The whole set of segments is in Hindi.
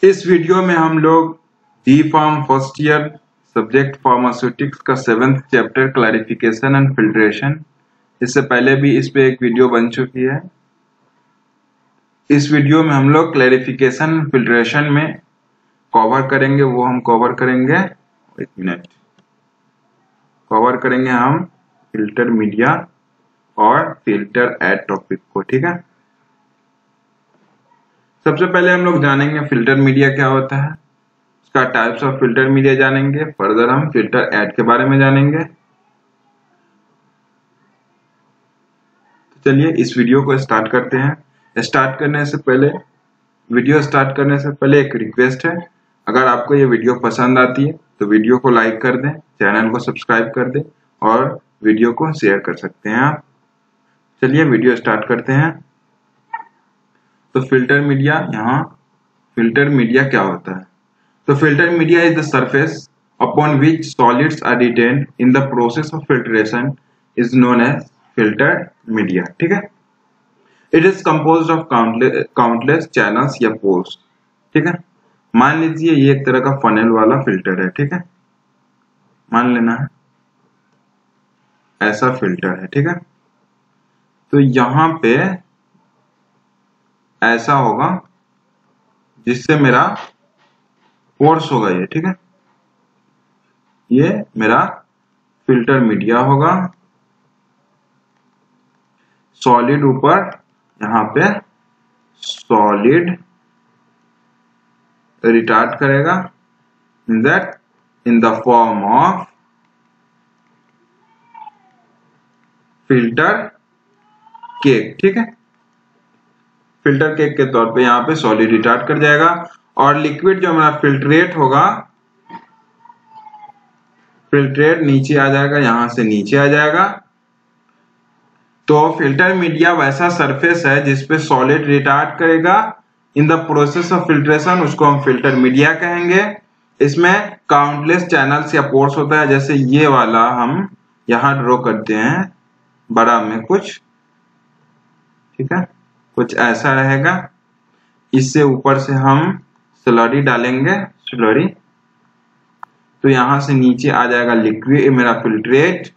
इस वीडियो में हम लोग D pharm first year subject pharmaceutics का 7th chapter clarification and filtration, इससे पहले भी इस पे एक वीडियो बन चुकी है। इस वीडियो में हम लोग क्लैरिफिकेशन फिल्ट्रेशन में कवर करेंगे, वो हम कवर करेंगे कवर करेंगे हम फिल्टर मीडिया और फिल्टर एड टॉपिक को। ठीक है, सबसे पहले हम लोग जानेंगे फिल्टर मीडिया क्या होता है, उसका टाइप्स ऑफ फिल्टर मीडिया जानेंगे। फर्दर हम फिल्टर एड के बारे में जानेंगे। तो चलिए इस वीडियो को स्टार्ट करते हैं। स्टार्ट करने से पहले एक रिक्वेस्ट है, अगर आपको ये वीडियो पसंद आती है तो वीडियो को लाइक कर दें, चैनल को सब्सक्राइब कर दें और वीडियो को शेयर कर सकते हैं आप। चलिए वीडियो स्टार्ट करते हैं। तो फिल्टर मीडिया, यहाँ फिल्टर मीडिया क्या होता है? तो filter media is the surface upon which solids are retained in the process of filtration is known as filtered media। ठीक है, it is composed of countless channels या pores। ठीक है, मान लीजिए ये एक तरह का फनेल वाला फिल्टर है। ठीक है, मान लेना है ऐसा फिल्टर है। ठीक है, तो यहां पे ऐसा होगा जिससे मेरा पोर्स होगा ये। ठीक है, ये मेरा फिल्टर मीडिया होगा। सॉलिड ऊपर, यहाँ पे सॉलिड रिटार्ड करेगा that in the form of filter cake. ठीक है, फिल्टर केक के तौर पे यहाँ पे सॉलिड रिटार्ड कर जाएगा और लिक्विड जो हमारा फिल्ट्रेट होगा, फिल्ट्रेट नीचे आ जाएगा, यहां से नीचे आ जाएगा। तो फिल्टर मीडिया वैसा सरफेस है जिसपे सॉलिड रिटार्ड करेगा in the process of filtration, उसको हम फिल्टर मीडिया कहेंगे। इसमें काउंटलेस चैनल्स या पोर्स होता है, जैसे ये वाला हम यहां ड्रॉ करते हैं बड़ा में कुछ। ठीक है, कुछ ऐसा रहेगा। इससे ऊपर से हम स्लरी डालेंगे, स्लरी, तो यहां से नीचे आ जाएगा लिक्विड मेरा फिल्ट्रेट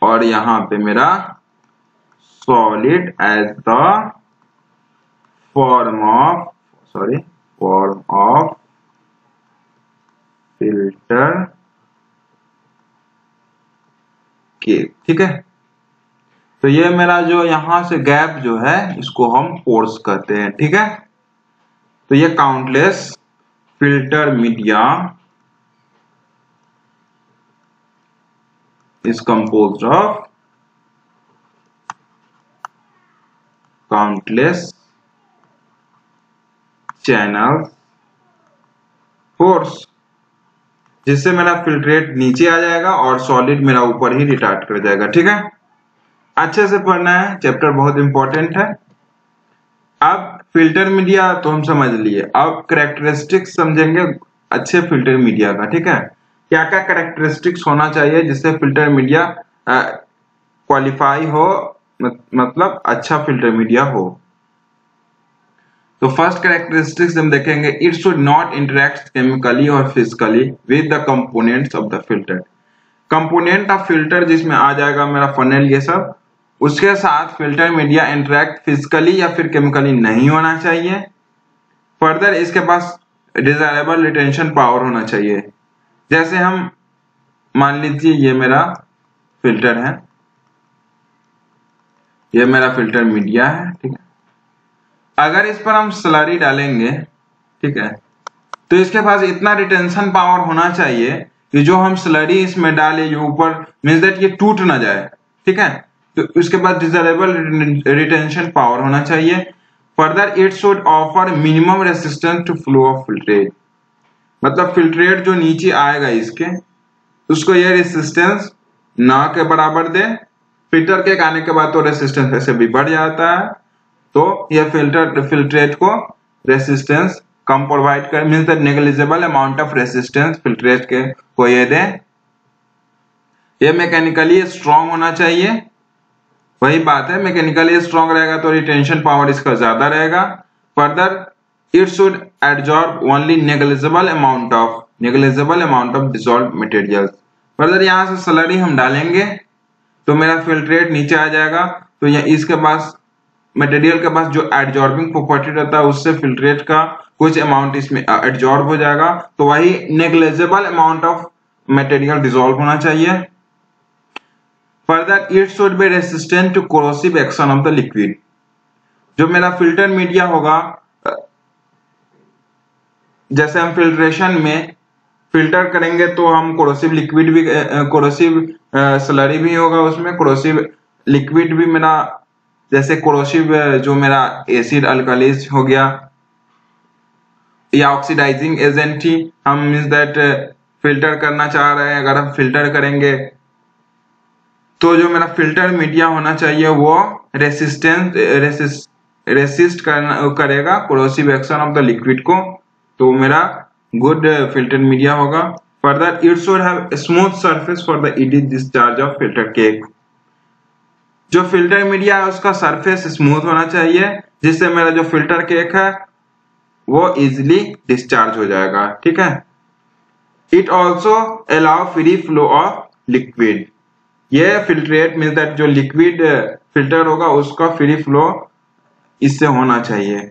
और यहां पे मेरा solid as the form of filter cake. ठीक है, तो ये मेरा जो यहां से गैप जो है इसको हम पोर्स कहते हैं। ठीक है, तो ये countless filter media is composed of countless channels pores, जिससे मेरा फिल्ट्रेट नीचे आ जाएगा और सॉलिड मेरा ऊपर ही रिटार्ड कर जाएगा। ठीक है, अच्छे से पढ़ना है, चैप्टर बहुत इंपॉर्टेंट है। अब फिल्टर मीडिया तो हम समझ लिए, अब कैरेक्टरिस्टिक्स समझेंगे अच्छे फिल्टर मीडिया का। ठीक है, क्या क्या कैरेक्टरिस्टिक्स होना चाहिए जिससे फिल्टर मीडिया क्वालिफाई हो, मतलब अच्छा फिल्टर मीडिया हो। तो फर्स्ट कैरेक्टरिस्टिक्स हम देखेंगे, it should not interact chemically और physically with the components of the filter. Component of filter जिसमें आ जाएगा मेरा फनेल, ये सब, उसके साथ फिल्टर मीडिया इंटरेक्ट फिजिकली या फिर केमिकली नहीं होना चाहिए। फर्दर इसके पास डिजायरेबल रिटेंशन पावर होना चाहिए। जैसे हम मान लीजिए ये मेरा फिल्टर है, ये मेरा फिल्टर मीडिया है। ठीक है, अगर इस पर हम स्लरी डालेंगे, ठीक है, तो इसके पास इतना रिटेंशन पावर होना चाहिए कि जो हम स्लरी इसमें डाले ये ऊपर मींस दैट ये टूट ना जाए। ठीक है, तो उसके बाद डिजायरेबल रिटेंशन पावर होना चाहिए। Further it should offer minimum resistance to flow of filtrate, मतलब फिल्ट्रेट जो नीचे आएगा इसके, उसको ये रेसिस्टेंस ना के बराबर दे। फिल्टर के आने के बाद तो रेसिस्टेंस ऐसे भी बढ़ जाता है, तो ये फिल्ट्रेट को रेसिस्टेंस कम प्रोवाइड कर, means the negligible amount of resistance filtrate के को ये दे। ये मैकेनिकली स्ट्रॉन्ग होना चाहिए, वही बात है, मैकेनिकली स्ट्रॉन्ग रहेगा तो रिटेंशन पावर इसका ज्यादा रहेगा। Further It should absorb only negligible amount of dissolved materials. Further यहाँ से स्लरी हम डालेंगे तो मेरा फिल्ट्रेट नीचे आ जाएगा। तो यहाँ इसके पास मटेरियल के पास जो एडजॉर्बिंग प्रॉपर्टी रहता है उससे फिल्ट्रेट का कुछ अमाउंट इसमें एडजॉर्ब हो जाएगा। तो वही negligible amount of material dissolve होना चाहिए। Further it should be resistant to corrosive action of the liquid. जो मेरा फिल्टर मीडिया होगा, जैसे हम फिल्ट्रेशन में फिल्टर करेंगे तो हम कोरोसिव लिक्विड भी कोरोसिव स्लरी भी होगा, उसमें कोरोसिव लिक्विड भी मेरा, जैसे कोरोसिव जो मेरा एसिड अल्कालीज हो गया या ऑक्सीडाइजिंग एजेंट ही हम मींस दैट फिल्टर करना चाह रहे हैं। अगर हम फिल्टर करेंगे तो जो मेरा फिल्टर मीडिया होना चाहिए वो रेसिस्ट करेगा corrosive action of the liquid को, तो मेरा गुड फिल्टर मीडिया होगा। Further it should have smooth surface for the easy discharge of filter cake. जो फिल्टर मीडिया है उसका सरफेस स्मूथ होना चाहिए जिससे मेरा जो फिल्टर केक है वो इजिली डिस्चार्ज हो जाएगा। ठीक है। It also allow free flow of liquid. ये फिल्ट्रेट मींस दैट जो लिक्विड फिल्टर होगा उसका फ्री फ्लो इससे होना चाहिए।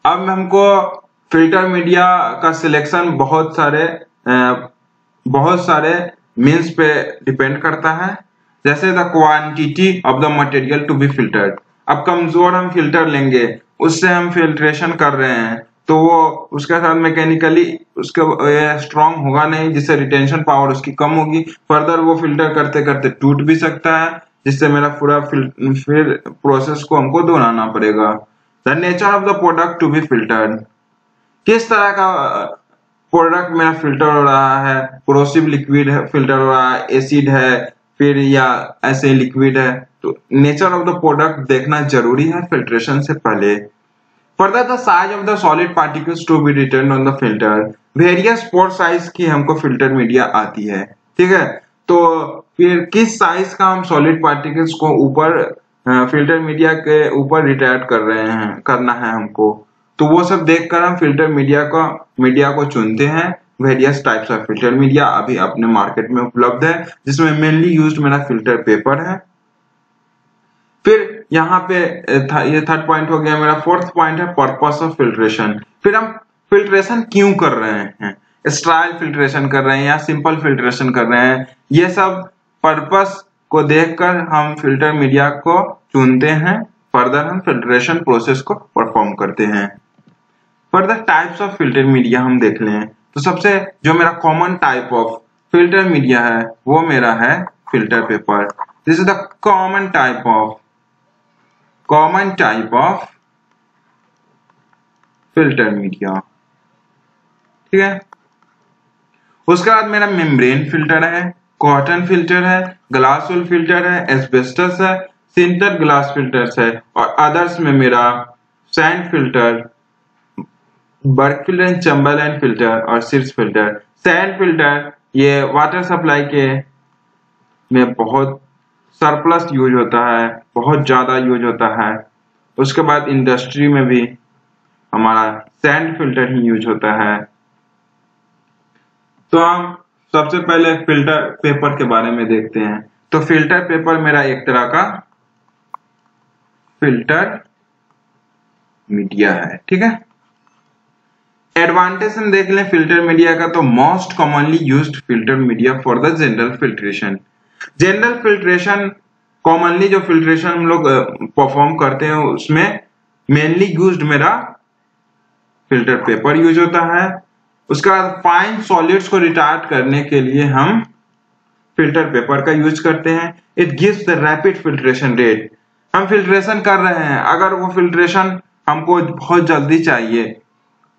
अब हमको फिल्टर मीडिया का सिलेक्शन बहुत सारे मीन्स पे डिपेंड करता है, जैसे the quantity of the material to be filtered. अब कमजोर हम फिल्टर लेंगे, उससे हम फिल्ट्रेशन कर रहे हैं तो वो उसके साथ मैकेनिकली उसका स्ट्रांग होगा नहीं, जिससे रिटेंशन पावर उसकी कम होगी। फर्दर वो फिल्टर करते करते टूट भी सकता है, जिससे मेरा पूरा फिर प्रोसेस को हमको दोहराना पड़ेगा। The nature of the product to be filtered. किस तरह का प्रोडक्ट मेरा फिल्टर हो रहा है, कोरोसिव लिक्विड है फिल्टर हो रहा है, एसिड है फिर या ऐसे लिक्विड है, तो नेचर ऑफ द प्रोडक्ट देखना जरूरी है फिल्ट्रेशन से पहले। Further the size of the solid particles to be return on the filter. Various pore size की हमको फिल्टर मीडिया आती है। ठीक है। तो फिर किस साइज का हम सॉलिड पार्टिकल्स को ऊपर फिल्टर मीडिया के ऊपर रिटायर्ड करना है हमको, तो वो सब देखकर हम फिल्टर मीडिया को चुनते हैं। Various types of filter media अभी अपने मार्केट में उपलब्ध है, जिसमें मेनली यूज्ड मेरा फिल्टर पेपर है। फिर यहाँ पे ये थर्ड पॉइंट हो गया। मेरा फोर्थ पॉइंट है पर्पस ऑफ फिल्ट्रेशन। फिर हम फिल्ट्रेशन क्यों कर रहे हैं, स्ट्राइल फिल्ट्रेशन कर रहे हैं या सिंपल फिल्ट्रेशन कर रहे हैं, ये सब पर्पस को देखकर हम फिल्टर मीडिया को चुनते हैं। फर्दर हम फिल्ट्रेशन प्रोसेस को परफॉर्म करते हैं। Further types of filter media हम देख लें तो सबसे जो मेरा common type of filter media है वो मेरा है filter paper. This is the common type of filter media. ठीक है। उसके बाद मेरा मेम्ब्रेन फिल्टर है, कॉटन फिल्टर है, ग्लास वूल फिल्टर है, एस्बेस्टस है, सिंटर ग्लास फिल्टर्स है और अदर्स में मेरा sand filter, Berk filter, Chamberland filter और सिर्स फिल्टर। सैंड फिल्टर ये वाटर सप्लाई के में बहुत सरप्लस यूज होता है, बहुत ज्यादा यूज होता है। उसके बाद इंडस्ट्री में भी हमारा सैंड फिल्टर ही यूज होता है। तो हम सबसे पहले फिल्टर पेपर के बारे में देखते हैं। तो फिल्टर पेपर मेरा एक तरह का फिल्टर मीडिया है। ठीक है। एडवांटेज हम देख लें फिल्टर मीडिया का, तो most commonly used filter media for the general filtration. General filtration commonly जो फिल्ट्रेशन हम लोग परफॉर्म करते हैं उसमें मेनली यूज्ड मेरा फिल्टर पेपर यूज होता है। उसके बाद फाइन सॉलिड्स को रिटार्ड करने के लिए हम फिल्टर पेपर का यूज करते हैं। It gives the rapid filtration rate. हम फिल्ट्रेशन कर रहे हैं, अगर वो फिल्ट्रेशन हमको बहुत जल्दी चाहिए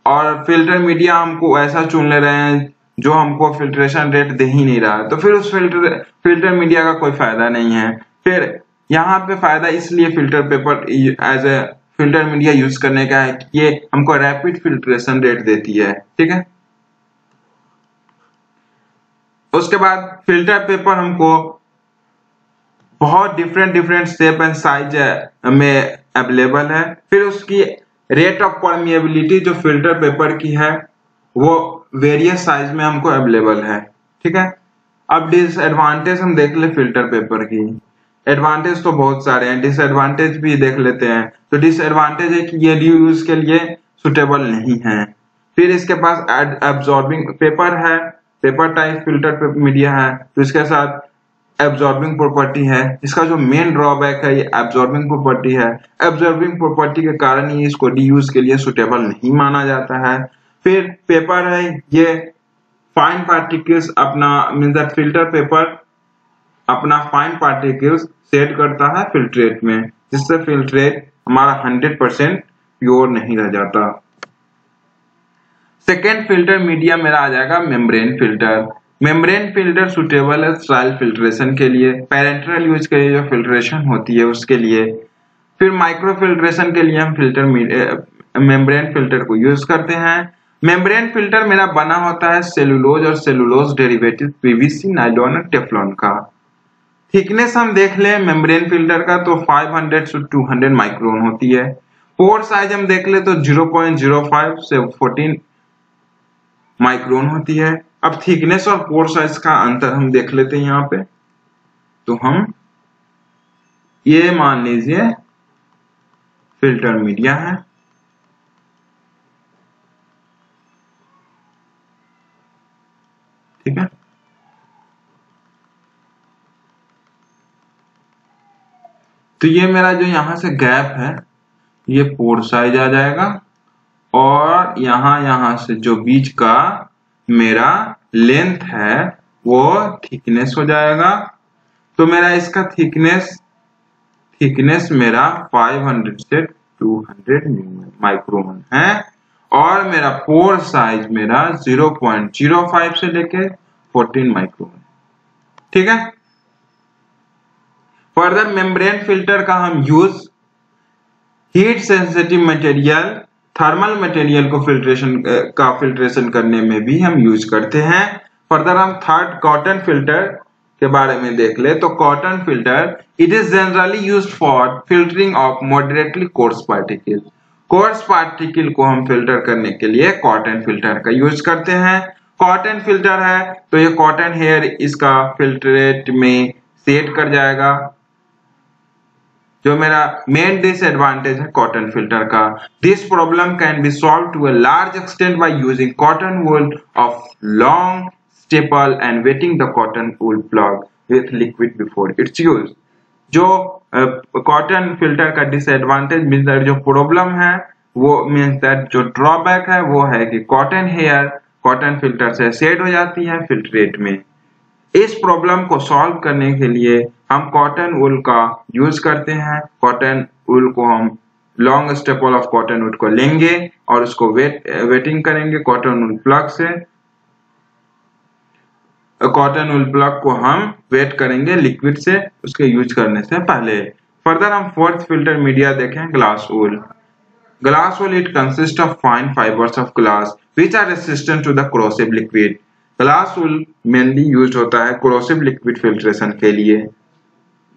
और फिल्टर मीडिया हमको ऐसा चुन ले रहे हैं जो हमको फिल्ट्रेशन रेट दे ही नहीं रहा है, तो फिर उस फिल्टर मीडिया का कोई फायदा नहीं है। फिर यहाँ पे फायदा इसलिए filter paper as a filter media use करने का है कि ये हमको रैपिड फिल्ट्रेशन रेट देती है। ठीक है। उसके बाद फिल्टर पेपर हमको बहुत डिफरेंट शेप एंड साइज में अवेलेबल है। फिर उसकी रेट ऑफ परमिएबिलिटी जो फिल्टर पेपर की है वो वेरियस साइज में हमको अवेलेबल है, ठीक है। अब डिसएडवांटेज हम देख ले फिल्टर पेपर की। एडवांटेज तो बहुत सारे हैं, डिसएडवांटेज भी देख लेते हैं। तो डिसएडवांटेज है कि ये यूज के लिए सुटेबल नहीं है। फिर इसके पास एब्जॉर्बिंग पेपर है, पेपर टाइप फिल्टर मीडिया है, तो इसके साथ एब्जॉर्बिंग प्रॉपर्टी है। इसका जो मेन ड्रॉबैक है ये एब्जॉर्बिंग प्रॉपर्टी है। एब्जॉर्बिंग प्रॉपर्टी के कारण ही इसको रीयूज के लिए सुटेबल नहीं माना जाता है। फिर पेपर है, ये फाइन पार्टिकल्स अपना मीन दैट फिल्टर पेपर अपना फाइन पार्टिकल्स सेट करता है फिल्ट्रेट में, जिससे फिल्ट्रेट हमारा 100% प्योर नहीं रह जाता। सेकेंड फिल्टर मीडिया मेरा आ जाएगा membrane filter. Membrane filter suitable है सॉइल फिल्ट्रेशन के लिए, पेरेंटरल यूज के लिए जो फिल्ट्रेशन होती है उसके लिए। फिर माइक्रो फिल्ट्रेशन के लिए हम मेम्ब्रेन फिल्टर को यूज करते हैं। मेम्ब्रेन फिल्टर मेरा बना होता है सेलुलोज और सेलुलोज डेरिवेटिव पीवीसी, नाइलॉन और टेफ्लॉन का। थिकनेस हम देख ले मेम्ब्रेन फिल्टर का तो 500 से 200 माइक्रोन होती है। पोर साइज हम देख ले तो 0.05 से 14 माइक्रोन होती है। अब थिकनेस और पोर साइज का अंतर हम देख लेते हैं यहाँ पे। तो हम ये मान लीजिए फिल्टर मीडिया है, ठीक है। तो ये मेरा जो यहां से गैप है ये पोर साइज आ जाएगा, और यहां से जो बीच का मेरा लेंथ है वो थिकनेस हो जाएगा। तो मेरा इसका थिकनेस मेरा 500 से 200 माइक्रोन है, और मेरा पोर साइज मेरा 0.05 से लेके 14 माइक्रोन, ठीक है। फर्दर मेम्ब्रेन फिल्टर का हम use heat sensitive material, thermal material को फिल्ट्रेशन करने में भी हम यूज करते हैं। फर्दर हम थर्ड कॉटन फिल्टर के बारे में देख ले तो cotton filter it is generally used for filtering of moderately coarse particle. Coarse particle को हम फिल्टर करने के लिए कॉटन फिल्टर का यूज करते हैं। कॉटन फिल्टर है तो ये कॉटन हेयर इसका फिल्ट्रेट में सेट कर जाएगा, जो मेरा मेन डिसएडवांटेज है कॉटन फिल्टर का। This problem can be solve to a large extent by using cotton wool of long staple and wetting the cotton wool plug with liquid before its use. जो कॉटन फिल्टर का डिसएडवांटेज मींस दैट जो प्रॉब्लम है वो मींस दैट जो ड्रॉबैक है वो है कि कॉटन हेयर कॉटन फिल्टर से सेट हो जाती है फिल्ट्रेट में। इस प्रॉब्लम को सॉल्व करने के लिए हम कॉटन वूल का यूज करते हैं। कॉटन वूल को हम long staple of cotton wool को लेंगे और उसको वेटिंग करेंगे कॉटन वूल प्लग से। कॉटन वूल प्लग को हम वेट करेंगे लिक्विड से उसके यूज करने से पहले। फर्दर हम फोर्थ फिल्टर मीडिया देखें glass wool. Glass wool it consist of fine fibres of glass which are resistant to the corrosive liquid. Glass wool mainly use होता है कोरोसिव लिक्विड फिल्ट्रेशन के लिए,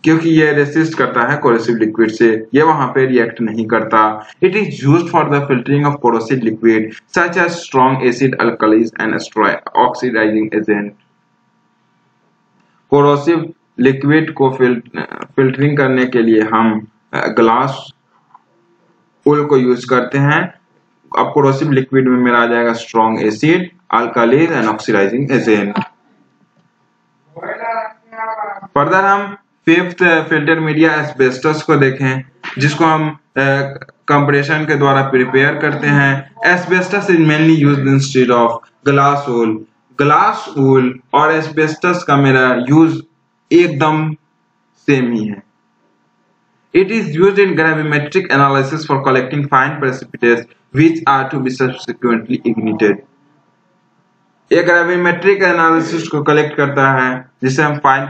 क्योंकि ये रेसिस्ट करता है कोरोसिव लिक्विड से, ये वहां पे रिएक्ट नहीं करता। It is used for the filtering of corrosive liquid such as strong acid alkalis and oxidising agent. Corrosive liquid को फिल्टरिंग करने के लिए हम ग्लास वूल को यूज करते हैं। अब कोरोसिव लिक्विड में मेरा आ जाएगा strong acid, alkalis and oxidising agent. Further हम फिफ्थ फिल्टर मीडिया एस्बेस्टस को देखें, जिसको हम कंप्रेशन के द्वारा प्रिपेयर करते हैं। Asbestos is mainly used instead of glass wool. Glass वूल और एस्बेस्टस का मेरा यूज एकदम सेम ही है। It is used in gravimetric analysis for collecting fine precipitates which are to be subsequently ignited. ये ग्रेविमेट्रिक एनालिसिस को कलेक्ट करता है जिसे हम फाइन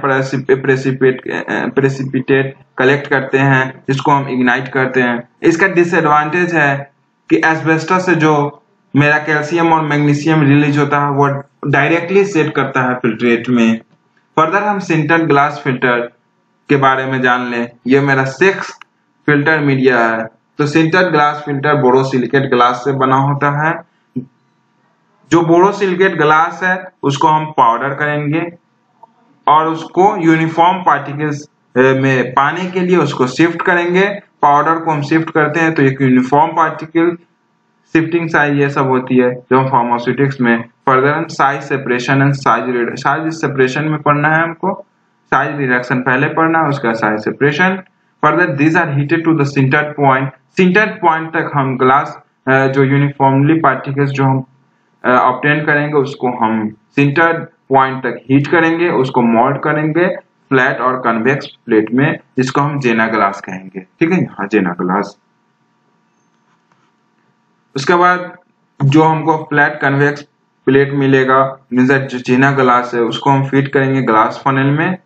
प्रेसिपिटेट कलेक्ट करते हैं, जिसको हम इग्नाइट करते हैं। इसका डिसएडवांटेज है कि एस्बेस्टस से जो मेरा कैल्शियम और मैग्नीशियम रिलीज होता है वो डायरेक्टली सेट करता है फिल्ट्रेट में। फर्दर हम सिंटर ग्लास फिल्टर के बारे में जान लें। ये मेरा 6th फिल्टर मीडिया है। तो sintered glass filter borosilicate glass से बना होता है। जो बोरोसिलिकेट ग्लास है उसको हम पाउडर करेंगे और उसको यूनिफॉर्म पार्टिकल्स में पाने के लिए उसको शिफ्ट करेंगे। पाउडर को हम शिफ्ट करते हैं तो एक यूनिफॉर्म पार्टिकल शिफ्टिंग साइज ये सब होती है जो हम फार्मास्यूटिक्स में further size separation and size separation में पढ़ना है हमको। साइज रिडक्शन पहले पढ़ना है, उसका size separation. Further these are heated to the sintered point. Sintered point तक हम ग्लास जो यूनिफॉर्मली पार्टिकल्स जो हम ऑब्टेन करेंगे उसको हम सिंटर्ड पॉइंट तक हीट करेंगे, उसको मोल्ड करेंगे फ्लैट और कन्वेक्स प्लेट में, जिसको हम जेना ग्लास कहेंगे। ठीक है, यहाँ जेना ग्लास। उसके बाद जो हमको फ्लैट कन्वेक्स प्लेट मिलेगा मींस जो जेना ग्लास है उसको हम फिट करेंगे ग्लास फनेल में।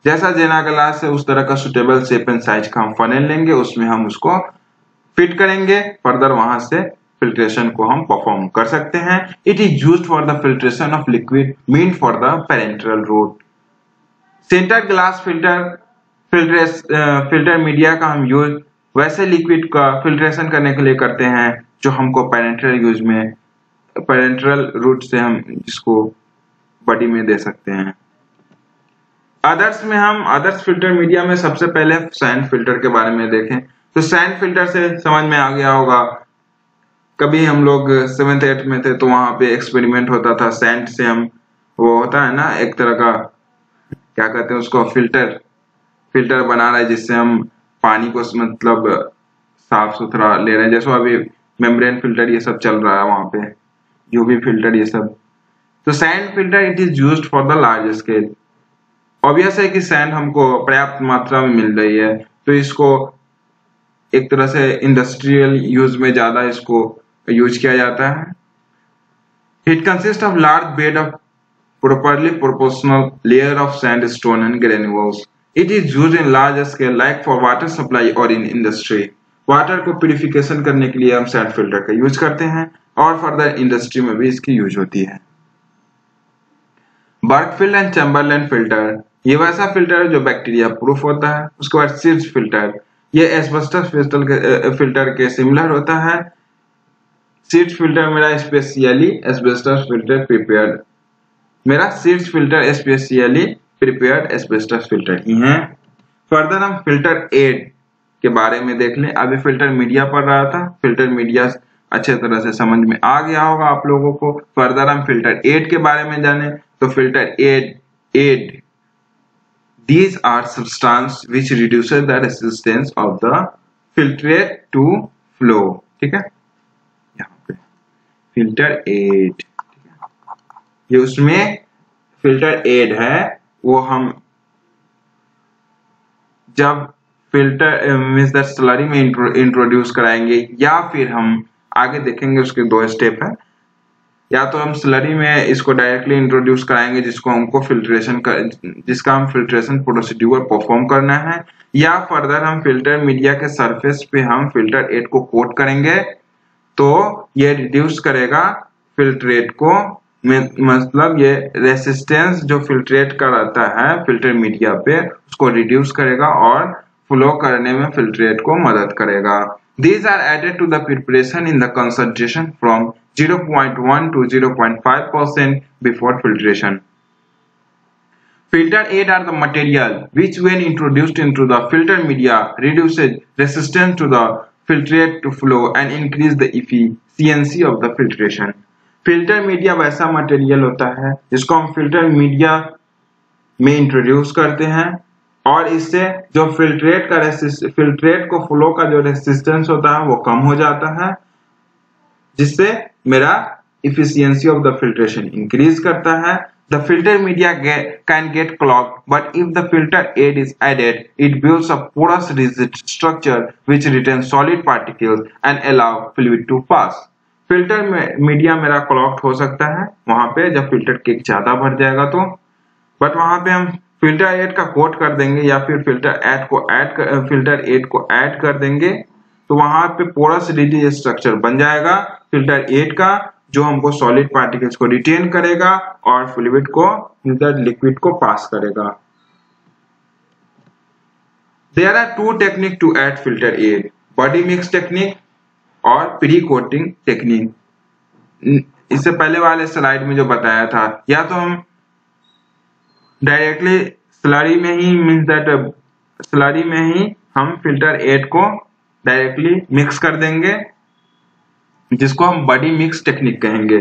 जैसा जेना ग्लास है उस तरह का सुटेबल शेप एंड साइज का हम फनेल लेंगे, उसमें हम उसको फिट करेंगे। फर्दर वहां से फिल्ट्रेशन को हम परफॉर्म कर सकते हैं। It is used for the filtration of liquid mean for the parenteral route. Sintered glass filter media का हम यूज वैसे लिक्विड का फिल्ट्रेशन करने के लिए करते हैं जो हमको पेरेंट्रल यूज में पेरेंट्रल रूट से हम जिसको बॉडी में दे सकते हैं। अदर्स में हम अदर्स फिल्टर मीडिया में सबसे पहले सैंड फिल्टर के बारे में देखें तो सैंड फिल्टर से समझ में आ गया होगा, कभी हम लोग 7th 8th में थे तो वहां पे एक्सपेरिमेंट होता था सैंड से। हम वो होता है ना एक तरह का क्या कहते हैं उसको फिल्टर बना रहा है जिससे हम पानी को मतलब साफ सुथरा ले रहे हैं। जैसे अभी मेम्ब्रेन फिल्टर ये सब चल रहा है वहां पे, यूवी फिल्टर ये सब। तो sand filter it is used for the large scale. Obvious है कि सैंड हमको पर्याप्त मात्रा में मिल रही है तो इसको एक तरह से इंडस्ट्रियल यूज में ज्यादा इसको यूज किया जाता है। It consist of large bed of properly proportional layer of sandstone and granules. It is used in large scale like for water supply or in industry. Water को प्यूरिफिकेशन करने के लिए हम सैंड फिल्टर का यूज करते हैं और फर्दर इंडस्ट्री में भी इसकी यूज होती है। बर्कफील्ड एंड चैम्बरलेन फिल्टर, ये वैसा फिल्टर है जो बैक्टीरिया प्रूफ होता है। उसके बाद सीड्स फिल्टर, ये एस्बेस्टस फिल्टर के सिमिलर होता है। सीड्स फिल्टर मेरा स्पेशली एस्बेस्टस फिल्टर प्रिपेयर्ड मेरा Seitz filter specially prepared asbestos filter ही है। फर्दर हम फिल्टर एड के बारे में देख लें। अभी फिल्टर मीडिया पढ़ रहा था, फिल्टर मीडिया अच्छे तरह से समझ में आ गया होगा आप लोगों को। फर्दर हम फिल्टर एड के बारे में जाने तो filter aid these are substance which reduces the resistance of the filtrate to flow. ठीक है, यहाँ पे फिल्टर एड ये उसमें फिल्टर एड है। वो हम जब फिल्टर मींस दैट स्लरी में इंट्रोड्यूस कराएंगे या फिर हम आगे देखेंगे उसके 2 स्टेप है। या तो हम स्लरी में इसको डायरेक्टली इंट्रोड्यूस कराएंगे जिसका हम फिल्ट्रेशन प्रोसीड्यूर परफॉर्म करना है, या फर्दर हम फिल्टर मीडिया के सरफेस पे हम फिल्टर एड को कोट करेंगे तो ये रिड्यूस करेगा फिल्ट्रेट को। मतलब ये रेसिस्टेंस जो फिल्ट्रेट का रहता है फिल्टर मीडिया पे उसको रिड्यूस करेगा और फ्लो करने में फिल्ट्रेट को मदद करेगा। These are added to the preparation in the concentration from 0.1 to 0.5% before filtration. Filter aid are the material which when introduced into the filter media reduces resistance to the filtrate to flow and increase the efficiency of the filtration. Filter media वैसा मटेरियल होता है जिसको हम फिल्टर मीडिया में इंट्रोड्यूस करते हैं और इससे जो फिल्ट्रेट को फ्लो का जो रेसिस्टेंस होता है वो कम हो जाता है, जिससे मेरा efficiency of the filtration increase करता है। The filter media can get clogged but if the filter aid is added it builds a porous rigid structure which retain solid particles and allow fluid to pass. Filter media मेरा क्लॉग्ड हो सकता है वहां पे जब फिल्टर केक ज्यादा भर जाएगा तो, बट वहां पे हम फिल्टर एड का कोट कर देंगे या फिर फिल्टर एड को ऐड कर देंगे तो वहां पे पोरस रिजिड स्ट्रक्चर बन जाएगा फिल्टर एड का, जो हमको सॉलिड पार्टिकल्स को रिटेन करेगा और फ्लूइड को लिक्विड को पास करेगा। There are 2 techniques to add filter aid. Body mix technique और प्री कोटिंग टेक्निक। इससे पहले वाले स्लाइड में जो बताया था, या तो हम डायरेक्टली स्लरी में ही मींस दैट स्लरी में ही हम फिल्टर 8 को डायरेक्टली मिक्स कर देंगे, जिसको हम बॉडी मिक्स टेक्निक कहेंगे।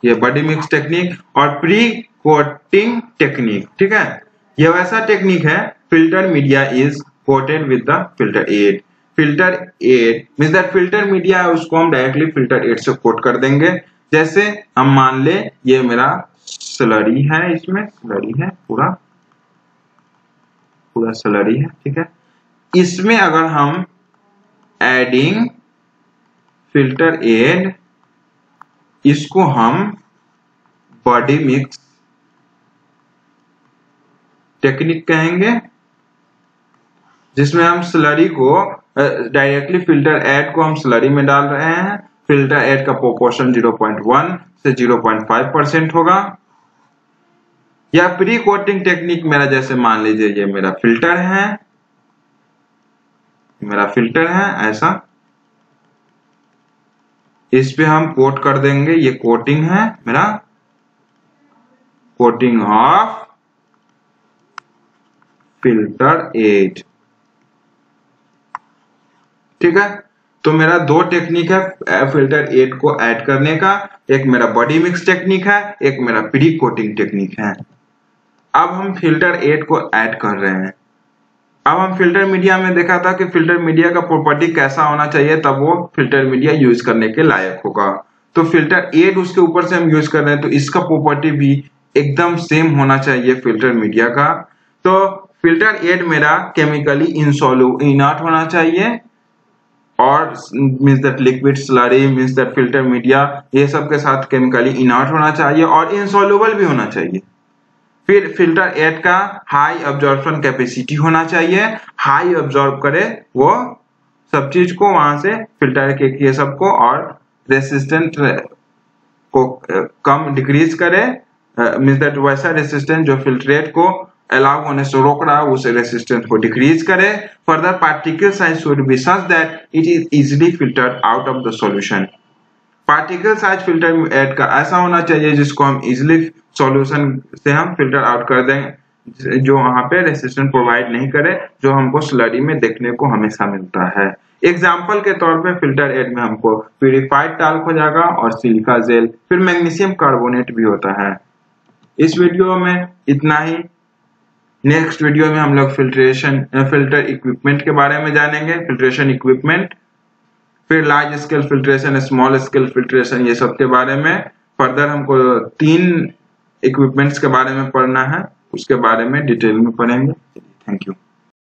ये बॉडी मिक्स टेक्निक और प्री कोटिंग टेक्निक, ठीक है। ये वैसा टेक्निक है, filter media is coated with the filter 8। Filter 8 means that filter media है, उसको हम डायरेक्टली फिल्टर 8 से कोट कर देंगे। जैसे हम मान ले ये मेरा स्लरी है, इसमें स्लरी है, पूरा स्लरी है, ठीक है। इसमें अगर हम एडिंग फिल्टर 8, इसको हम बॉडी मिक्स टेक्निक कहेंगे, जिसमें हम स्लरी को डायरेक्टली फिल्टर 8 को हम स्लरी में डाल रहे हैं। फिल्टर 8 का प्रोपोर्शन 0.1 से 0.5% होगा। या प्री कोटिंग टेक्निक मेरा, जैसे मान लीजिए ये मेरा फिल्टर है, ऐसा इस पे हम कोट कर देंगे। ये कोटिंग है मेरा, कोटिंग ऑफ फिल्टर 8, ठीक है। तो मेरा दो टेक्निक है फिल्टर 8 को ऐड करने का, एक मेरा बॉडी मिक्स टेक्निक है, एक मेरा प्री कोटिंग टेक्निक है। अब हम फिल्टर 8 को ऐड कर रहे हैं। अब हम फिल्टर मीडिया में देखा था कि फिल्टर मीडिया का प्रॉपर्टी कैसा होना चाहिए, तब वो फिल्टर मीडिया यूज करने के लायक होगा। तो फिल्टर 8 उसके ऊपर से हम यूज कर रहे हैं, तो इसका प्रॉपर्टी भी एकदम सेम होना चाहिए फिल्टर मीडिया का। तो फिल्टर 8 मेरा केमिकली इनॉट होना चाहिए, और means that liquid slurry means that filter media, ये सब के साथ केमिकली इनॉट होना चाहिए और इनसॉल्युबल भी होना चाहिए। फिर फिल्टर 8 का हाई अब्जॉर्प्शन कैपेसिटी होना चाहिए, हाई अब्जॉर्ब करे वो सब चीज को वहां से फिल्टर के सबको, और रेसिस्टेंट को कम डिक्रीज करे, मींस दैट वैसा रेसिस्टेंस जो फिल्ट्रेट को अलाउ होने से रोक रहा है, उस रेसिस्टेंस को डिक्रीज करे। Further particle size should be such that it is easily filtered out of the solution. Particle size filter 8 का ऐसा होना चाहिए जिसको हम इजीली सॉल्यूशन से हम फिल्टर आउट कर दें, जो वहां पे रेसिस्टेंस प्रोवाइड नहीं करे, जो हमको स्लरी में देखने को हमेशा मिलता है। एग्जाम्पल के तौर पे फिल्टर 8 में हमको प्यूरिफाइड टाल्क हो जाएगा और सिलिका जेल, फिर मैग्नीशियम कार्बोनेट भी होता है। इस वीडियो में इतना ही। नेक्स्ट वीडियो में हम लोग फिल्टर इक्विपमेंट के बारे में जानेंगे, फिल्ट्रेशन इक्विपमेंट, फिर large scale filtration, small scale filtration, ये सब के बारे में। फर्दर हमको 3 इक्विपमेंट्स के बारे में पढ़ना है, उसके बारे में डिटेल में पढ़ेंगे। Thank you.